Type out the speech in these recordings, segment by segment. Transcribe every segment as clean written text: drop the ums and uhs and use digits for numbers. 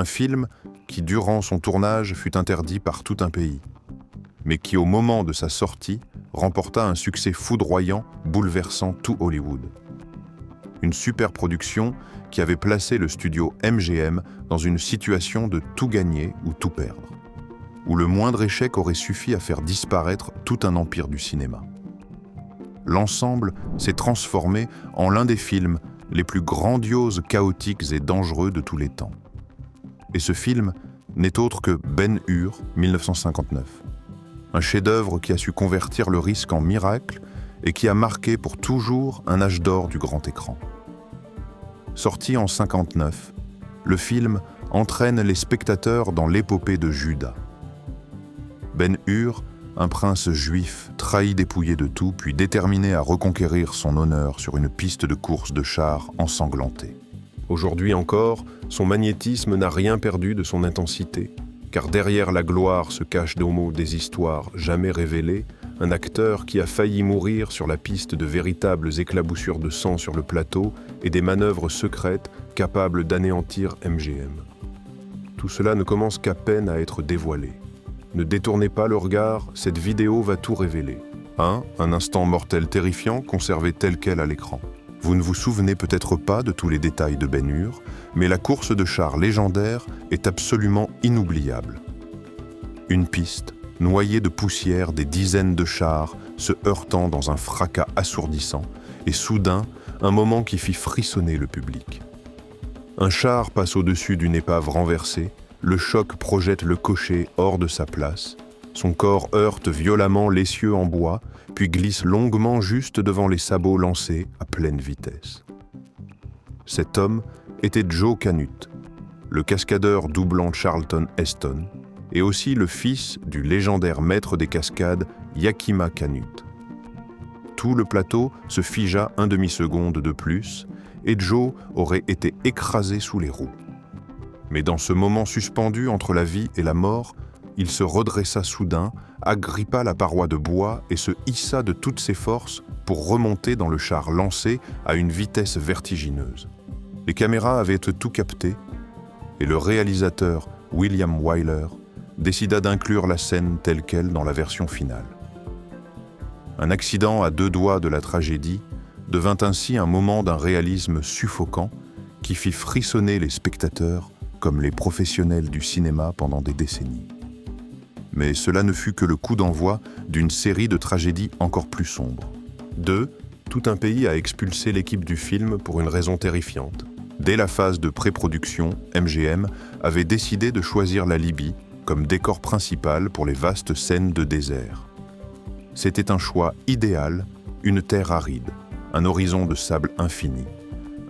Un film qui, durant son tournage, fut interdit par tout un pays, mais qui, au moment de sa sortie, remporta un succès foudroyant, bouleversant tout Hollywood. Une superproduction qui avait placé le studio MGM dans une situation de tout gagner ou tout perdre, où le moindre échec aurait suffi à faire disparaître tout un empire du cinéma. L'ensemble s'est transformé en l'un des films les plus grandioses, chaotiques et dangereux de tous les temps. Et ce film n'est autre que Ben-Hur, 1959. Un chef-d'œuvre qui a su convertir le risque en miracle et qui a marqué pour toujours un âge d'or du grand écran. Sorti en 1959, le film entraîne les spectateurs dans l'épopée de Judas. Ben-Hur, un prince juif trahi, dépouillé de tout, puis déterminé à reconquérir son honneur sur une piste de course de chars ensanglantée. Aujourd'hui encore, son magnétisme n'a rien perdu de son intensité, car derrière la gloire se cachent des histoires jamais révélées, un acteur qui a failli mourir sur la piste de véritables éclaboussures de sang sur le plateau et des manœuvres secrètes capables d'anéantir MGM. Tout cela ne commence qu'à peine à être dévoilé. Ne détournez pas le regard, cette vidéo va tout révéler. Un instant mortel terrifiant conservé tel quel à l'écran. Vous ne vous souvenez peut-être pas de tous les détails de Ben-Hur, mais la course de chars légendaire est absolument inoubliable. Une piste, noyée de poussière, des dizaines de chars se heurtant dans un fracas assourdissant, et soudain, un moment qui fit frissonner le public. Un char passe au-dessus d'une épave renversée, le choc projette le cocher hors de sa place, son corps heurte violemment l'essieu en bois, puis glisse longuement juste devant les sabots lancés à pleine vitesse. Cet homme était Joe Canute, le cascadeur doublant Charlton Heston, et aussi le fils du légendaire maître des cascades Yakima Canute. Tout le plateau se figea un demi-seconde de plus, et Joe aurait été écrasé sous les roues. Mais dans ce moment suspendu entre la vie et la mort, il se redressa soudain, agrippa la paroi de bois et se hissa de toutes ses forces pour remonter dans le char lancé à une vitesse vertigineuse. Les caméras avaient tout capté, et le réalisateur William Wyler décida d'inclure la scène telle quelle dans la version finale. Un accident à deux doigts de la tragédie devint ainsi un moment d'un réalisme suffocant qui fit frissonner les spectateurs comme les professionnels du cinéma pendant des décennies. Mais cela ne fut que le coup d'envoi d'une série de tragédies encore plus sombres. Tout un pays a expulsé l'équipe du film pour une raison terrifiante. Dès la phase de pré-production, MGM avait décidé de choisir la Libye comme décor principal pour les vastes scènes de désert. C'était un choix idéal, une terre aride, un horizon de sable infini,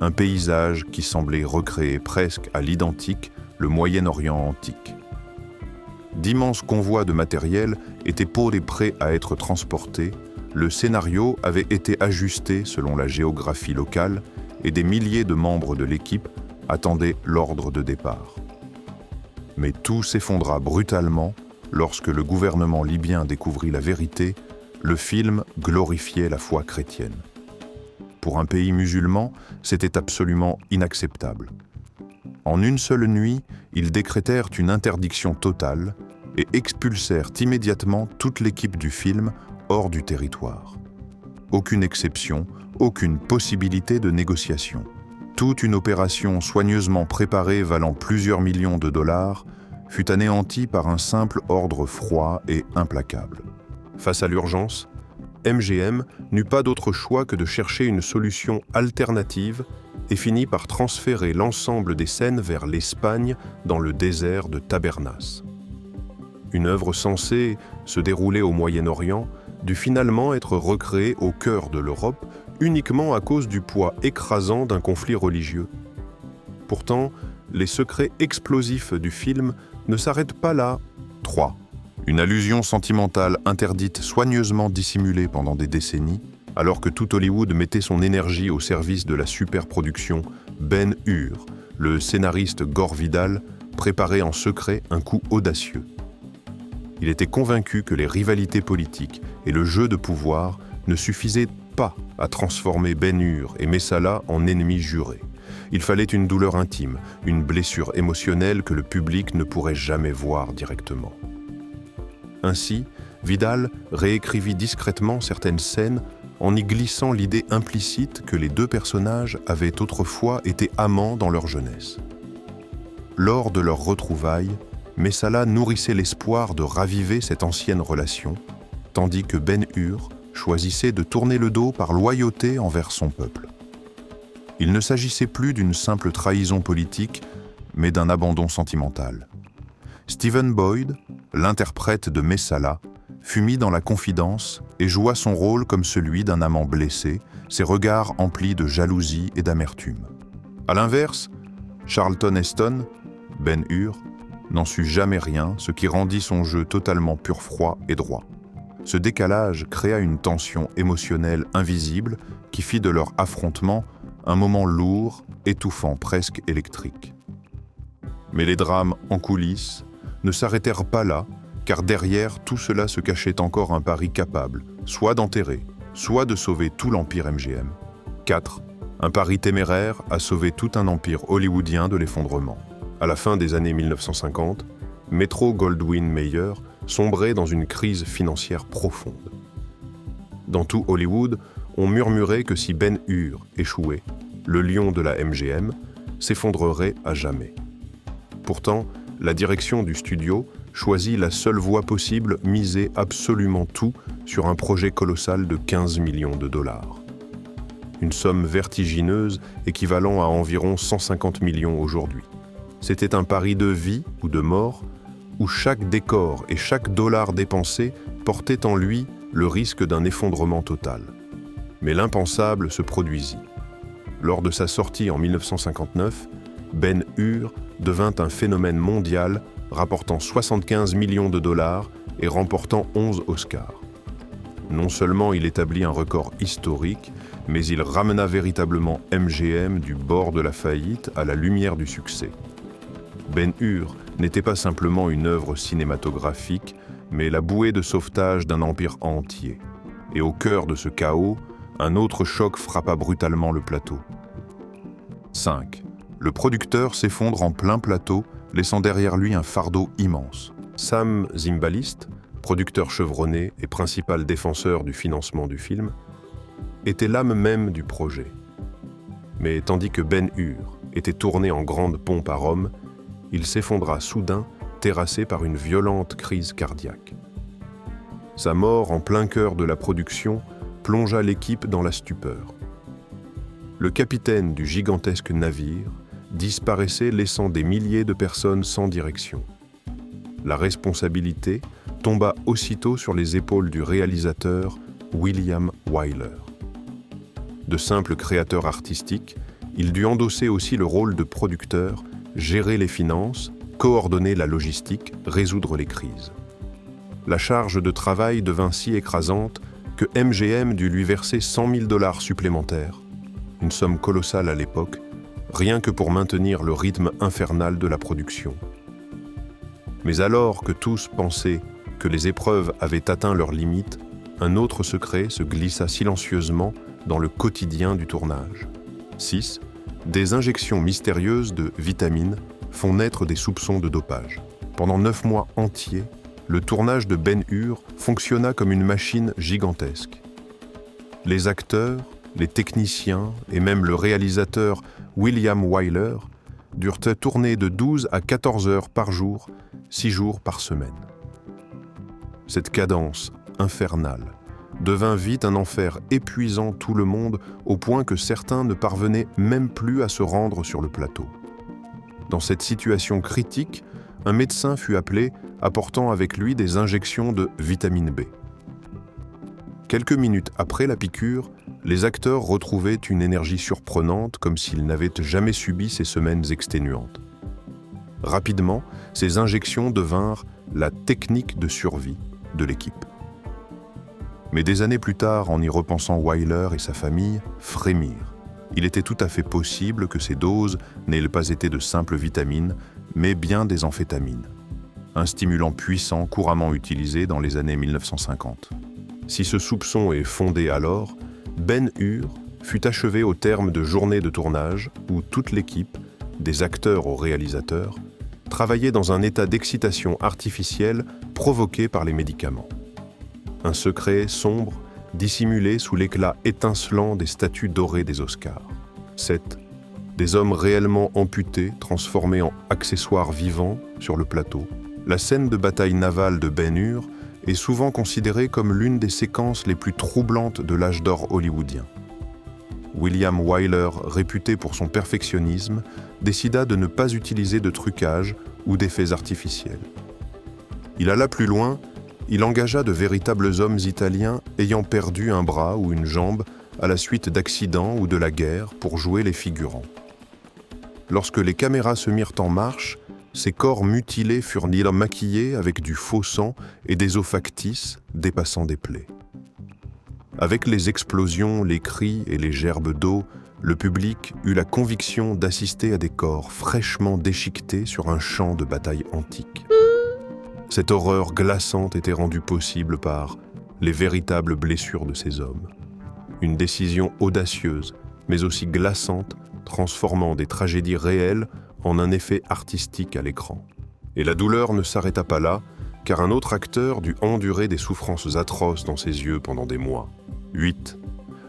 un paysage qui semblait recréer presque à l'identique le Moyen-Orient antique. D'immenses convois de matériel étaient prêts à être transportés, le scénario avait été ajusté selon la géographie locale et des milliers de membres de l'équipe attendaient l'ordre de départ. Mais tout s'effondra brutalement lorsque le gouvernement libyen découvrit la vérité, le film glorifiait la foi chrétienne. Pour un pays musulman, c'était absolument inacceptable. En une seule nuit, ils décrétèrent une interdiction totale et expulsèrent immédiatement toute l'équipe du film hors du territoire. Aucune exception, aucune possibilité de négociation. Toute une opération soigneusement préparée valant plusieurs millions de dollars fut anéantie par un simple ordre froid et implacable. Face à l'urgence, MGM n'eut pas d'autre choix que de chercher une solution alternative et finit par transférer l'ensemble des scènes vers l'Espagne dans le désert de Tabernas. Une œuvre censée se dérouler au Moyen-Orient dut finalement être recréée au cœur de l'Europe uniquement à cause du poids écrasant d'un conflit religieux. Pourtant, les secrets explosifs du film ne s'arrêtent pas là. 3. Une allusion sentimentale interdite soigneusement dissimulée pendant des décennies, alors que tout Hollywood mettait son énergie au service de la superproduction, Ben-Hur, le scénariste Gore Vidal, préparait en secret un coup audacieux. Il était convaincu que les rivalités politiques et le jeu de pouvoir ne suffisaient pas à transformer Ben-Hur et Messala en ennemis jurés. Il fallait une douleur intime, une blessure émotionnelle que le public ne pourrait jamais voir directement. Ainsi, Vidal réécrivit discrètement certaines scènes en y glissant l'idée implicite que les deux personnages avaient autrefois été amants dans leur jeunesse. Lors de leur retrouvailles, Messala nourrissait l'espoir de raviver cette ancienne relation, tandis que Ben-Hur choisissait de tourner le dos par loyauté envers son peuple. Il ne s'agissait plus d'une simple trahison politique, mais d'un abandon sentimental. Stephen Boyd, l'interprète de Messala, fut mis dans la confidence et joua son rôle comme celui d'un amant blessé, ses regards emplis de jalousie et d'amertume. À l'inverse, Charlton Heston, Ben-Hur, n'en sut jamais rien, ce qui rendit son jeu totalement pur-froid et droit. Ce décalage créa une tension émotionnelle invisible qui fit de leur affrontement un moment lourd, étouffant, presque électrique. Mais les drames en coulisses ne s'arrêtèrent pas là, car derrière tout cela se cachait encore un pari capable, soit d'enterrer, soit de sauver tout l'empire MGM. 4. Un pari téméraire à sauver tout un empire hollywoodien de l'effondrement. À la fin des années 1950, Metro-Goldwyn-Mayer sombrait dans une crise financière profonde. Dans tout Hollywood, on murmurait que si Ben-Hur échouait, le lion de la MGM s'effondrerait à jamais. Pourtant, la direction du studio choisit la seule voie possible, miser absolument tout sur un projet colossal de 15 millions de dollars. Une somme vertigineuse équivalent à environ 150 millions aujourd'hui. C'était un pari de vie ou de mort, où chaque décor et chaque dollar dépensé portait en lui le risque d'un effondrement total. Mais l'impensable se produisit. Lors de sa sortie en 1959, Ben-Hur devint un phénomène mondial, rapportant 75 millions de dollars et remportant 11 Oscars. Non seulement il établit un record historique, mais il ramena véritablement MGM du bord de la faillite à la lumière du succès. Ben-Hur n'était pas simplement une œuvre cinématographique, mais la bouée de sauvetage d'un empire entier. Et au cœur de ce chaos, un autre choc frappa brutalement le plateau. 5. Le producteur s'effondre en plein plateau, laissant derrière lui un fardeau immense. Sam Zimbalist, producteur chevronné et principal défenseur du financement du film, était l'âme même du projet. Mais tandis que Ben-Hur était tourné en grande pompe à Rome, il s'effondra soudain, terrassé par une violente crise cardiaque. Sa mort en plein cœur de la production plongea l'équipe dans la stupeur. Le capitaine du gigantesque navire disparaissait, laissant des milliers de personnes sans direction. La responsabilité tomba aussitôt sur les épaules du réalisateur William Wyler. De simple créateur artistique, il dut endosser aussi le rôle de producteur, gérer les finances, coordonner la logistique, résoudre les crises. La charge de travail devint si écrasante que MGM dut lui verser 100 000 $ supplémentaires, une somme colossale à l'époque, rien que pour maintenir le rythme infernal de la production. Mais alors que tous pensaient que les épreuves avaient atteint leurs limites, un autre secret se glissa silencieusement dans le quotidien du tournage. 6. Des injections mystérieuses de vitamines font naître des soupçons de dopage. Pendant 9 mois entiers, le tournage de Ben-Hur fonctionna comme une machine gigantesque. Les acteurs, les techniciens et même le réalisateur William Wyler durent tourner de 12 à 14 heures par jour, 6 jours par semaine. Cette cadence infernale devint vite un enfer épuisant tout le monde au point que certains ne parvenaient même plus à se rendre sur le plateau. Dans cette situation critique, un médecin fut appelé, apportant avec lui des injections de vitamine B. Quelques minutes après la piqûre, les acteurs retrouvaient une énergie surprenante comme s'ils n'avaient jamais subi ces semaines exténuantes. Rapidement, ces injections devinrent la technique de survie de l'équipe. Mais des années plus tard, en y repensant, Wyler et sa famille frémirent. Il était tout à fait possible que ces doses n'aient pas été de simples vitamines, mais bien des amphétamines, un stimulant puissant couramment utilisé dans les années 1950. Si ce soupçon est fondé alors, Ben-Hur fut achevé au terme de journées de tournage où toute l'équipe, des acteurs aux réalisateurs, travaillait dans un état d'excitation artificielle provoqué par les médicaments. Un secret sombre, dissimulé sous l'éclat étincelant des statues dorées des Oscars. 7. Des hommes réellement amputés, transformés en accessoires vivants sur le plateau. La scène de bataille navale de Ben-Hur est souvent considérée comme l'une des séquences les plus troublantes de l'âge d'or hollywoodien. William Wyler, réputé pour son perfectionnisme, décida de ne pas utiliser de trucage ou d'effets artificiels. Il alla plus loin, il engagea de véritables hommes italiens ayant perdu un bras ou une jambe à la suite d'accidents ou de la guerre pour jouer les figurants. Lorsque les caméras se mirent en marche, ces corps mutilés furent maquillés avec du faux sang et des os factices dépassant des plaies. Avec les explosions, les cris et les gerbes d'eau, le public eut la conviction d'assister à des corps fraîchement déchiquetés sur un champ de bataille antique. Cette horreur glaçante était rendue possible par les véritables blessures de ces hommes. Une décision audacieuse, mais aussi glaçante, transformant des tragédies réelles en un effet artistique à l'écran. Et la douleur ne s'arrêta pas là, car un autre acteur dut endurer des souffrances atroces dans ses yeux pendant des mois. 8.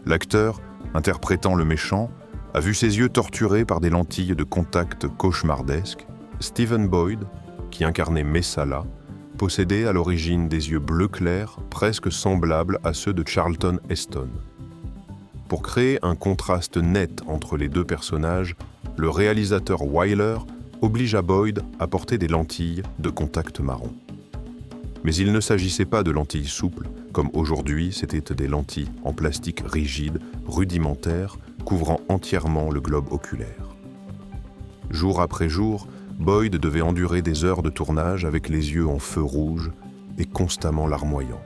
L'acteur, interprétant le méchant, a vu ses yeux torturés par des lentilles de contact cauchemardesques. Stephen Boyd, qui incarnait Messala, possédait à l'origine des yeux bleu clair, presque semblables à ceux de Charlton Heston. Pour créer un contraste net entre les deux personnages, le réalisateur Wyler obligea Boyd à porter des lentilles de contact marron. Mais il ne s'agissait pas de lentilles souples, comme aujourd'hui c'étaient des lentilles en plastique rigide, rudimentaires, couvrant entièrement le globe oculaire. Jour après jour, Boyd devait endurer des heures de tournage avec les yeux en feu rouge et constamment larmoyants.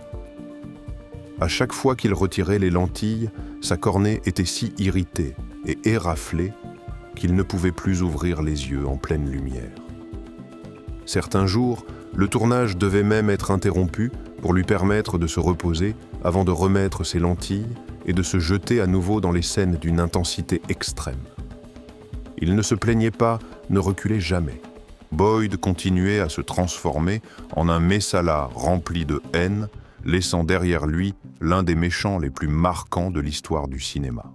À chaque fois qu'il retirait les lentilles, sa cornée était si irritée et éraflée qu'il ne pouvait plus ouvrir les yeux en pleine lumière. Certains jours, le tournage devait même être interrompu pour lui permettre de se reposer avant de remettre ses lentilles et de se jeter à nouveau dans les scènes d'une intensité extrême. Il ne se plaignait pas, ne reculait jamais. Boyd continuait à se transformer en un Messala rempli de haine, laissant derrière lui l'un des méchants les plus marquants de l'histoire du cinéma.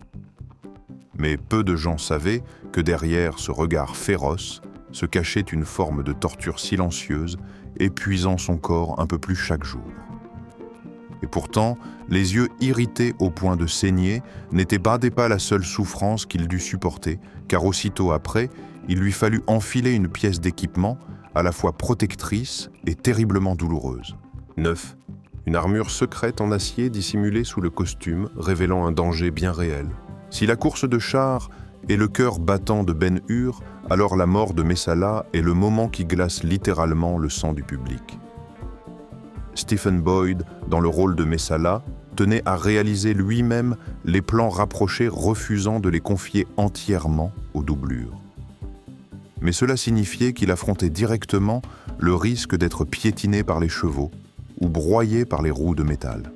Mais peu de gens savaient que derrière ce regard féroce se cachait une forme de torture silencieuse, épuisant son corps un peu plus chaque jour. Et pourtant, les yeux irrités au point de saigner n'étaient pas la seule souffrance qu'il dut supporter, car aussitôt après, il lui fallut enfiler une pièce d'équipement à la fois protectrice et terriblement douloureuse. 9. Une armure secrète en acier dissimulée sous le costume, révélant un danger bien réel. Si la course de chars est le cœur battant de Ben-Hur, alors la mort de Messala est le moment qui glace littéralement le sang du public. Stephen Boyd, dans le rôle de Messala, tenait à réaliser lui-même les plans rapprochés, refusant de les confier entièrement aux doublures. Mais cela signifiait qu'il affrontait directement le risque d'être piétiné par les chevaux ou broyé par les roues de métal.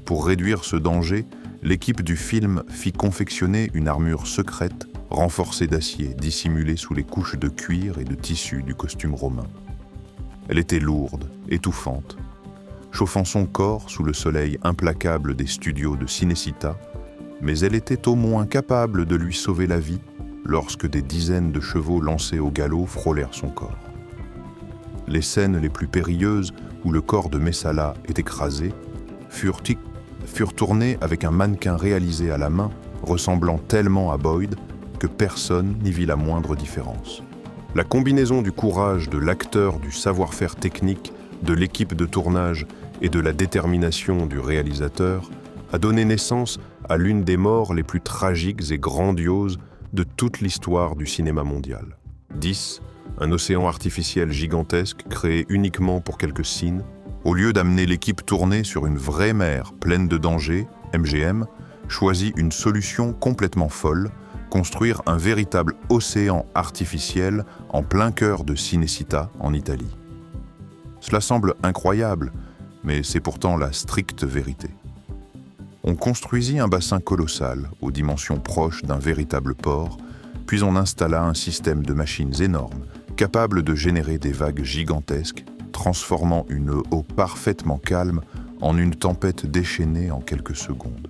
Pour réduire ce danger, l'équipe du film fit confectionner une armure secrète renforcée d'acier dissimulée sous les couches de cuir et de tissu du costume romain. Elle était lourde, étouffante, chauffant son corps sous le soleil implacable des studios de Cinecittà, mais elle était au moins capable de lui sauver la vie lorsque des dizaines de chevaux lancés au galop frôlèrent son corps. Les scènes les plus périlleuses où le corps de Messala est écrasé furent tournées avec un mannequin réalisé à la main, ressemblant tellement à Boyd que personne n'y vit la moindre différence. La combinaison du courage de l'acteur, du savoir-faire technique, de l'équipe de tournage et de la détermination du réalisateur a donné naissance à l'une des morts les plus tragiques et grandioses de toute l'histoire du cinéma mondial. 10. Un océan artificiel gigantesque créé uniquement pour quelques scènes. Au lieu d'amener l'équipe tournée sur une vraie mer pleine de dangers, MGM choisit une solution complètement folle, construire un véritable océan artificiel en plein cœur de Cinecittà, en Italie. Cela semble incroyable, mais c'est pourtant la stricte vérité. On construisit un bassin colossal, aux dimensions proches d'un véritable port, puis on installa un système de machines énormes, capables de générer des vagues gigantesques, transformant une eau parfaitement calme en une tempête déchaînée en quelques secondes.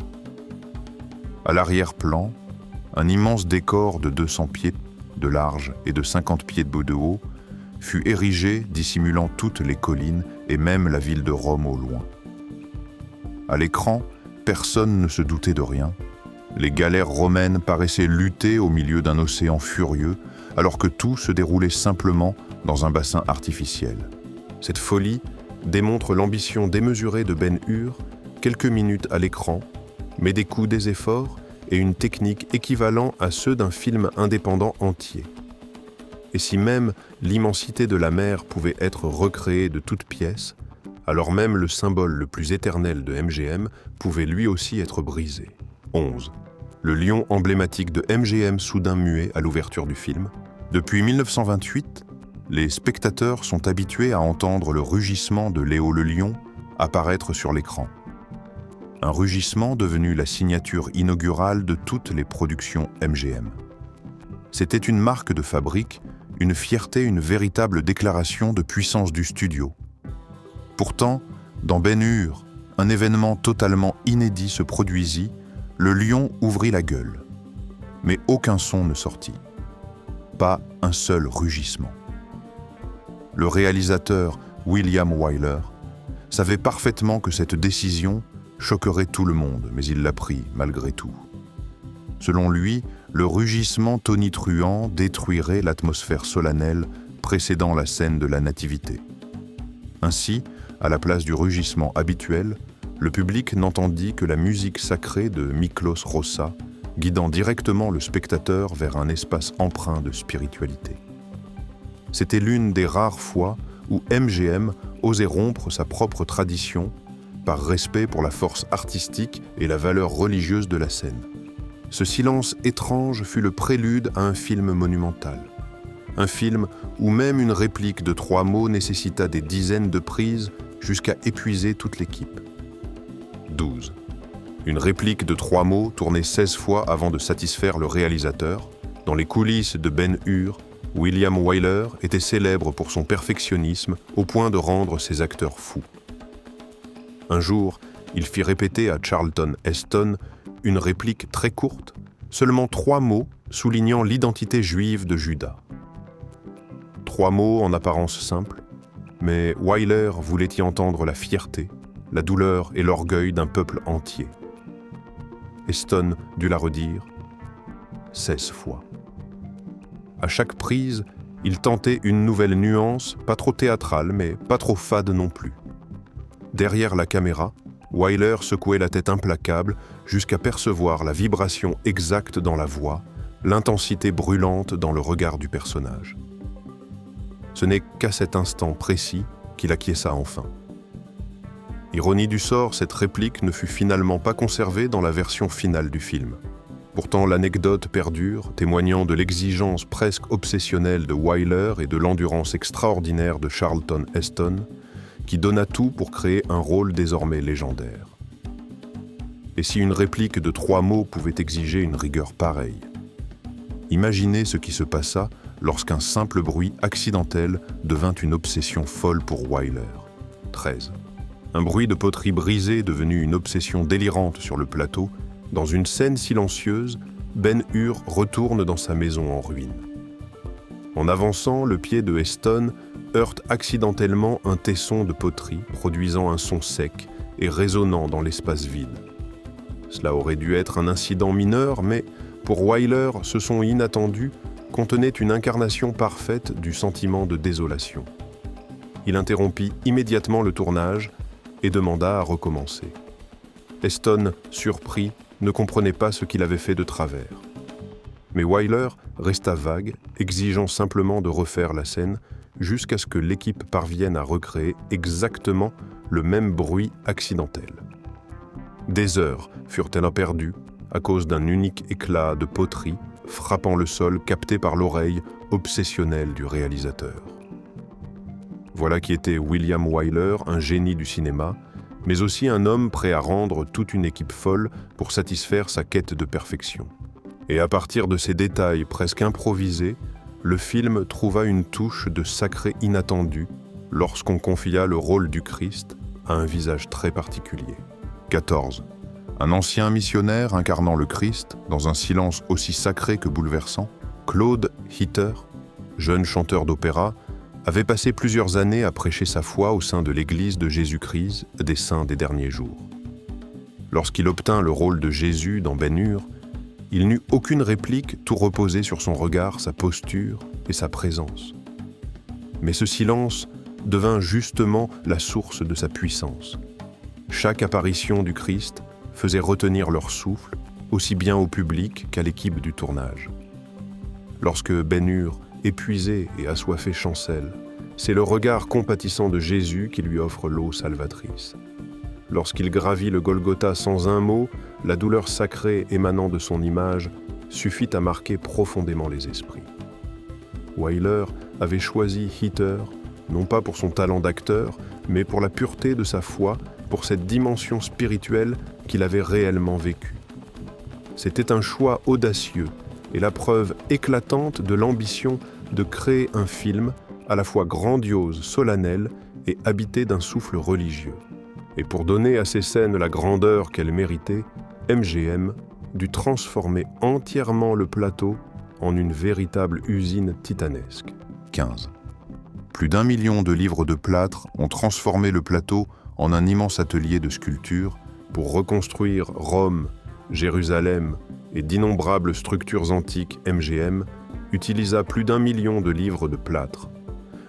À l'arrière-plan, un immense décor de 200 pieds de large et de 50 pieds de haut fut érigé dissimulant toutes les collines et même la ville de Rome au loin. À l'écran, personne ne se doutait de rien. Les galères romaines paraissaient lutter au milieu d'un océan furieux, alors que tout se déroulait simplement dans un bassin artificiel. Cette folie démontre l'ambition démesurée de Ben-Hur, quelques minutes à l'écran, mais des coûts des efforts et une technique équivalent à ceux d'un film indépendant entier. Et si même l'immensité de la mer pouvait être recréée de toutes pièces, alors même le symbole le plus éternel de MGM pouvait lui aussi être brisé. 11. Le lion emblématique de MGM soudain muet à l'ouverture du film. Depuis 1928, les spectateurs sont habitués à entendre le rugissement de Léo le lion apparaître sur l'écran. Un rugissement devenu la signature inaugurale de toutes les productions MGM. C'était une marque de fabrique, une fierté, une véritable déclaration de puissance du studio. Pourtant, dans Ben-Hur, un événement totalement inédit se produisit, le lion ouvrit la gueule. Mais aucun son ne sortit. Pas un seul rugissement. Le réalisateur William Wyler savait parfaitement que cette décision choquerait tout le monde, mais il l'a pris malgré tout. Selon lui, le rugissement tonitruant détruirait l'atmosphère solennelle précédant la scène de la Nativité. Ainsi, à la place du rugissement habituel, le public n'entendit que la musique sacrée de Miklos Rossa, guidant directement le spectateur vers un espace empreint de spiritualité. C'était l'une des rares fois où MGM osait rompre sa propre tradition par respect pour la force artistique et la valeur religieuse de la scène. Ce silence étrange fut le prélude à un film monumental. Un film où même une réplique de 3 mots nécessita des dizaines de prises jusqu'à épuiser toute l'équipe. 12. Une réplique de 3 mots tournée 16 fois avant de satisfaire le réalisateur. Dans les coulisses de Ben-Hur, William Wyler était célèbre pour son perfectionnisme au point de rendre ses acteurs fous. Un jour, il fit répéter à Charlton Heston une réplique très courte, seulement 3 mots soulignant l'identité juive de Judas. 3 mots en apparence simples, mais Wyler voulait y entendre la fierté, la douleur et l'orgueil d'un peuple entier. Heston dut la redire 16 fois. À chaque prise, il tentait une nouvelle nuance, pas trop théâtrale, mais pas trop fade non plus. Derrière la caméra, Wyler secouait la tête implacable jusqu'à percevoir la vibration exacte dans la voix, l'intensité brûlante dans le regard du personnage. Ce n'est qu'à cet instant précis qu'il acquiesça enfin. Ironie du sort, cette réplique ne fut finalement pas conservée dans la version finale du film. Pourtant, l'anecdote perdure, témoignant de l'exigence presque obsessionnelle de Wyler et de l'endurance extraordinaire de Charlton Heston, qui donna tout pour créer un rôle désormais légendaire. Et si une réplique de 3 mots pouvait exiger une rigueur pareille? Imaginez ce qui se passa lorsqu'un simple bruit accidentel devint une obsession folle pour Wyler. 13. Un bruit de poterie brisée devenu une obsession délirante sur le plateau. Dans une scène silencieuse, Ben-Hur retourne dans sa maison en ruine. En avançant, le pied de Heston heurte accidentellement un tesson de poterie, produisant un son sec et résonnant dans l'espace vide. Cela aurait dû être un incident mineur, mais pour Wyler, ce son inattendu contenait une incarnation parfaite du sentiment de désolation. Il interrompit immédiatement le tournage et demanda à recommencer. Heston, surpris, ne comprenait pas ce qu'il avait fait de travers. Mais Wyler resta vague, exigeant simplement de refaire la scène jusqu'à ce que l'équipe parvienne à recréer exactement le même bruit accidentel. Des heures furent-elles perdues à cause d'un unique éclat de poterie frappant le sol capté par l'oreille obsessionnelle du réalisateur. Voilà qui était William Wyler, un génie du cinéma, mais aussi un homme prêt à rendre toute une équipe folle pour satisfaire sa quête de perfection. Et à partir de ces détails presque improvisés, le film trouva une touche de sacré inattendu lorsqu'on confia le rôle du Christ à un visage très particulier. 14. Un ancien missionnaire incarnant le Christ, dans un silence aussi sacré que bouleversant, Claude Hitter, jeune chanteur d'opéra, avait passé plusieurs années à prêcher sa foi au sein de l'Église de Jésus-Christ des Saints des Derniers Jours. Lorsqu'il obtint le rôle de Jésus dans Ben-Hur, il n'eut aucune réplique, tout reposait sur son regard, sa posture et sa présence. Mais ce silence devint justement la source de sa puissance. Chaque apparition du Christ faisait retenir leur souffle, aussi bien au public qu'à l'équipe du tournage. Lorsque Ben-Hur, épuisé et assoiffé, chancelle, c'est le regard compatissant de Jésus qui lui offre l'eau salvatrice. Lorsqu'il gravit le Golgotha sans un mot, la douleur sacrée émanant de son image suffit à marquer profondément les esprits. Wyler avait choisi Hitter, non pas pour son talent d'acteur, mais pour la pureté de sa foi, pour cette dimension spirituelle qu'il avait réellement vécue. C'était un choix audacieux et la preuve éclatante de l'ambition de créer un film à la fois grandiose, solennel et habité d'un souffle religieux. Et pour donner à ces scènes la grandeur qu'elles méritaient, MGM dut transformer entièrement le plateau en une véritable usine titanesque. 15. Plus d'1 million de livres de plâtre ont transformé le plateau en un immense atelier de sculpture pour reconstruire Rome, Jérusalem et d'innombrables structures antiques. MGM utilisa plus d'1 million de livres de plâtre,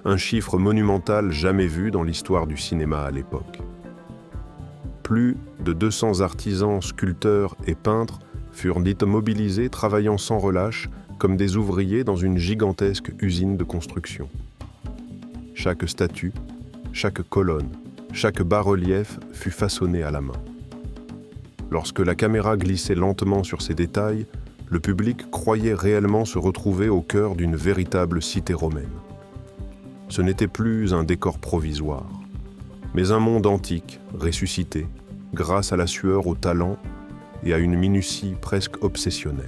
un chiffre monumental jamais vu dans l'histoire du cinéma à l'époque. Plus de 200 artisans, sculpteurs et peintres furent dits mobilisés, travaillant sans relâche comme des ouvriers dans une gigantesque usine de construction. Chaque statue, chaque colonne, chaque bas-relief fut façonné à la main. Lorsque la caméra glissait lentement sur ces détails, le public croyait réellement se retrouver au cœur d'une véritable cité romaine. Ce n'était plus un décor provisoire, mais un monde antique, ressuscité, grâce à la sueur, au talent et à une minutie presque obsessionnelle.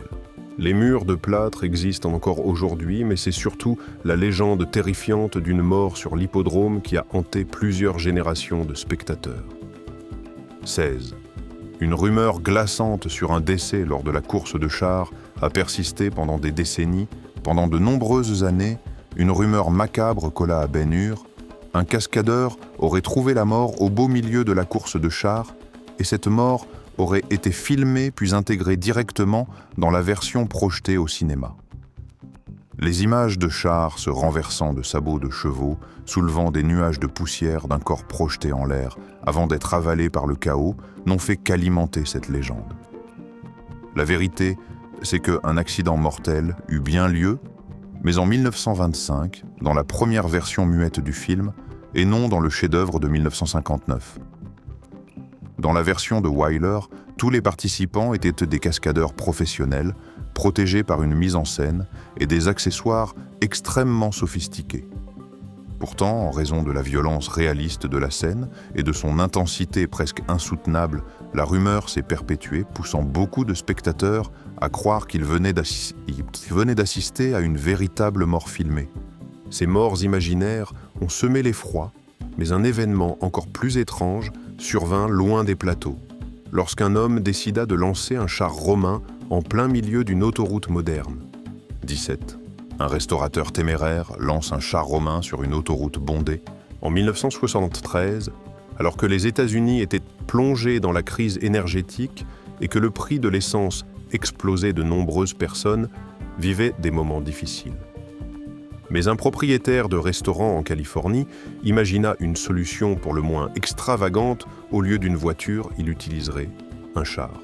Les murs de plâtre existent encore aujourd'hui, mais c'est surtout la légende terrifiante d'une mort sur l'hippodrome qui a hanté plusieurs générations de spectateurs. 16. Une rumeur glaçante sur un décès lors de la course de chars a persisté pendant des décennies. Pendant de nombreuses années, une rumeur macabre colla à Ben-Hur. Un cascadeur aurait trouvé la mort au beau milieu de la course de chars, et cette mort aurait été filmée puis intégrée directement dans la version projetée au cinéma. Les images de chars se renversant de sabots de chevaux, soulevant des nuages de poussière d'un corps projeté en l'air, avant d'être avalés par le chaos, n'ont fait qu'alimenter cette légende. La vérité, c'est qu'un accident mortel eut bien lieu, mais en 1925, dans la première version muette du film, et non dans le chef-d'œuvre de 1959. Dans la version de Wyler, tous les participants étaient des cascadeurs professionnels, protégés par une mise en scène et des accessoires extrêmement sophistiqués. Pourtant, en raison de la violence réaliste de la scène et de son intensité presque insoutenable, la rumeur s'est perpétuée, poussant beaucoup de spectateurs à croire qu'ils venaient d'assister à une véritable mort filmée. Ces morts imaginaires ont semé l'effroi, mais un événement encore plus étrange survint loin des plateaux, lorsqu'un homme décida de lancer un char romain en plein milieu d'une autoroute moderne. 17. Un restaurateur téméraire lance un char romain sur une autoroute bondée. En 1973, alors que les États-Unis étaient plongés dans la crise énergétique et que le prix de l'essence explosait, de nombreuses personnes vivaient des moments difficiles. Mais un propriétaire de restaurant en Californie imagina une solution pour le moins extravagante. Au lieu d'une voiture, il utiliserait un char.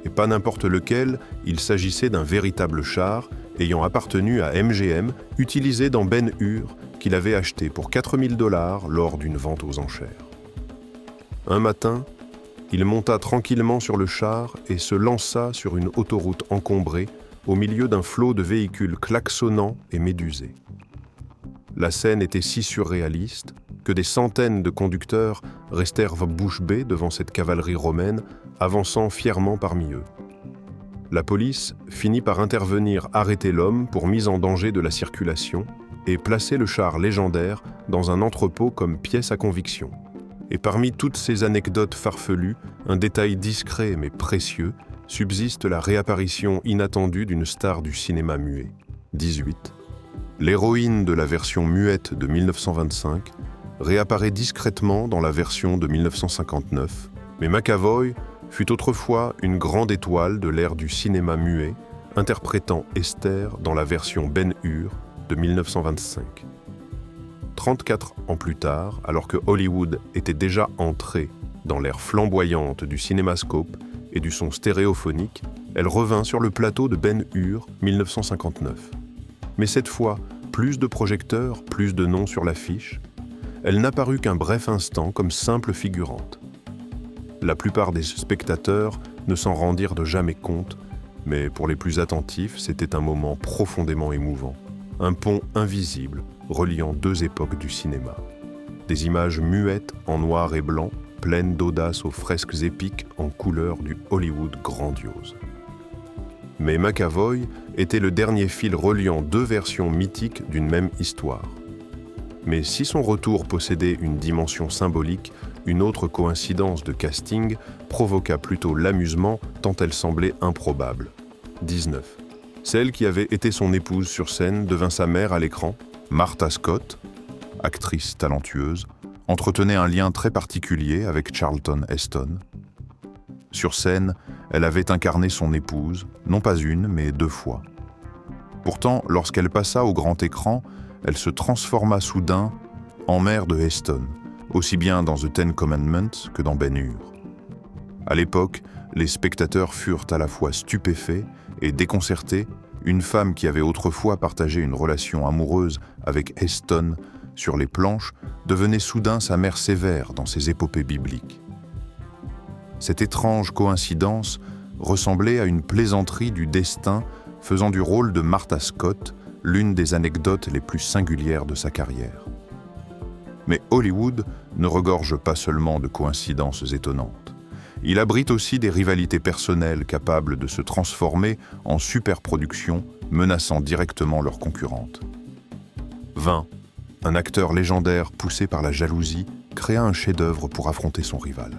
Et pas n'importe lequel, il s'agissait d'un véritable char ayant appartenu à MGM, utilisé dans Ben-Hur, qu'il avait acheté pour $4000 lors d'une vente aux enchères. Un matin, il monta tranquillement sur le char et se lança sur une autoroute encombrée au milieu d'un flot de véhicules klaxonnants et médusés. La scène était si surréaliste que des centaines de conducteurs restèrent bouche bée devant cette cavalerie romaine, avançant fièrement parmi eux. La police finit par intervenir arrêter l'homme pour mise en danger de la circulation et placer le char légendaire dans un entrepôt comme pièce à conviction. Et parmi toutes ces anecdotes farfelues, un détail discret mais précieux, subsiste la réapparition inattendue d'une star du cinéma muet. 18. L'héroïne de la version muette de 1925 réapparaît discrètement dans la version de 1959, mais McAvoy fut autrefois une grande étoile de l'ère du cinéma muet, interprétant Esther dans la version Ben-Hur de 1925. 34 ans plus tard, alors que Hollywood était déjà entré dans l'ère flamboyante du cinémascope et du son stéréophonique, elle revint sur le plateau de Ben-Hur 1959. Mais cette fois, plus de projecteurs, plus de noms sur l'affiche, elle n'apparut qu'un bref instant comme simple figurante. La plupart des spectateurs ne s'en rendirent de jamais compte, mais pour les plus attentifs, c'était un moment profondément émouvant, un pont invisible reliant deux époques du cinéma. Des images muettes en noir et blanc, pleines d'audace aux fresques épiques en couleur du Hollywood grandiose. Mais McAvoy était le dernier fil reliant deux versions mythiques d'une même histoire. Mais si son retour possédait une dimension symbolique, une autre coïncidence de casting provoqua plutôt l'amusement tant elle semblait improbable. 19. Celle qui avait été son épouse sur scène devint sa mère à l'écran. Martha Scott, actrice talentueuse, entretenait un lien très particulier avec Charlton Heston. Sur scène, elle avait incarné son épouse, non pas une, mais 2 fois. Pourtant, lorsqu'elle passa au grand écran, elle se transforma soudain en mère de Heston, aussi bien dans The Ten Commandments que dans Ben-Hur. À l'époque, les spectateurs furent à la fois stupéfaits et déconcertés. Une femme qui avait autrefois partagé une relation amoureuse avec Heston sur les planches devenait soudain sa mère sévère dans ses épopées bibliques. Cette étrange coïncidence ressemblait à une plaisanterie du destin faisant du rôle de Martha Scott l'une des anecdotes les plus singulières de sa carrière. Mais Hollywood ne regorge pas seulement de coïncidences étonnantes. Il abrite aussi des rivalités personnelles capables de se transformer en superproductions menaçant directement leurs concurrentes. 20. Un acteur légendaire poussé par la jalousie créa un chef-d'œuvre pour affronter son rival.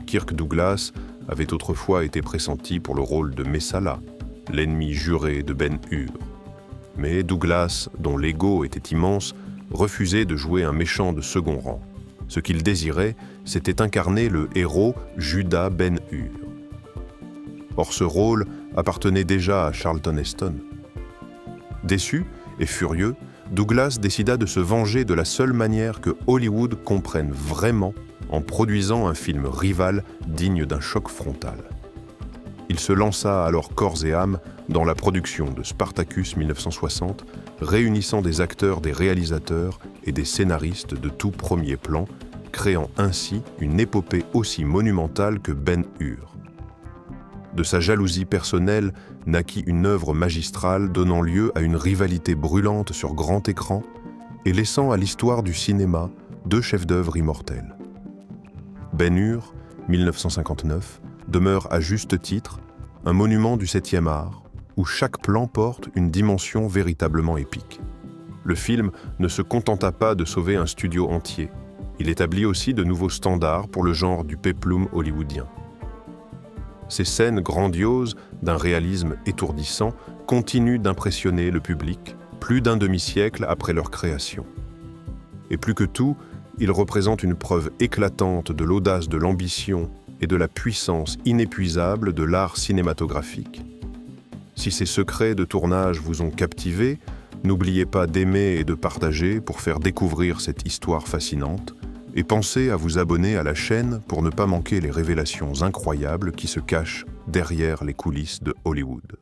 Kirk Douglas avait autrefois été pressenti pour le rôle de Messala, l'ennemi juré de Ben-Hur. Mais Douglas, dont l'ego était immense, refusait de jouer un méchant de second rang. Ce qu'il désirait, c'était incarner le héros Judah Ben-Hur. Or ce rôle appartenait déjà à Charlton Heston. Déçu et furieux, Douglas décida de se venger de la seule manière que Hollywood comprenne vraiment en produisant un film rival digne d'un choc frontal. Il se lança alors corps et âme dans la production de Spartacus 1960, réunissant des acteurs, des réalisateurs et des scénaristes de tout premier plan, créant ainsi une épopée aussi monumentale que Ben-Hur. De sa jalousie personnelle naquit une œuvre magistrale donnant lieu à une rivalité brûlante sur grand écran et laissant à l'histoire du cinéma 2 chefs-d'œuvre immortels. Ben-Hur, 1959, demeure à juste titre un monument du 7e art où chaque plan porte une dimension véritablement épique. Le film ne se contenta pas de sauver un studio entier. Il établit aussi de nouveaux standards pour le genre du péplum hollywoodien. Ces scènes grandioses, d'un réalisme étourdissant, continuent d'impressionner le public plus d'un demi-siècle après leur création. Et plus que tout, ils représentent une preuve éclatante de l'audace de l'ambition et de la puissance inépuisable de l'art cinématographique. Si ces secrets de tournage vous ont captivé, n'oubliez pas d'aimer et de partager pour faire découvrir cette histoire fascinante, et pensez à vous abonner à la chaîne pour ne pas manquer les révélations incroyables qui se cachent derrière les coulisses de Hollywood.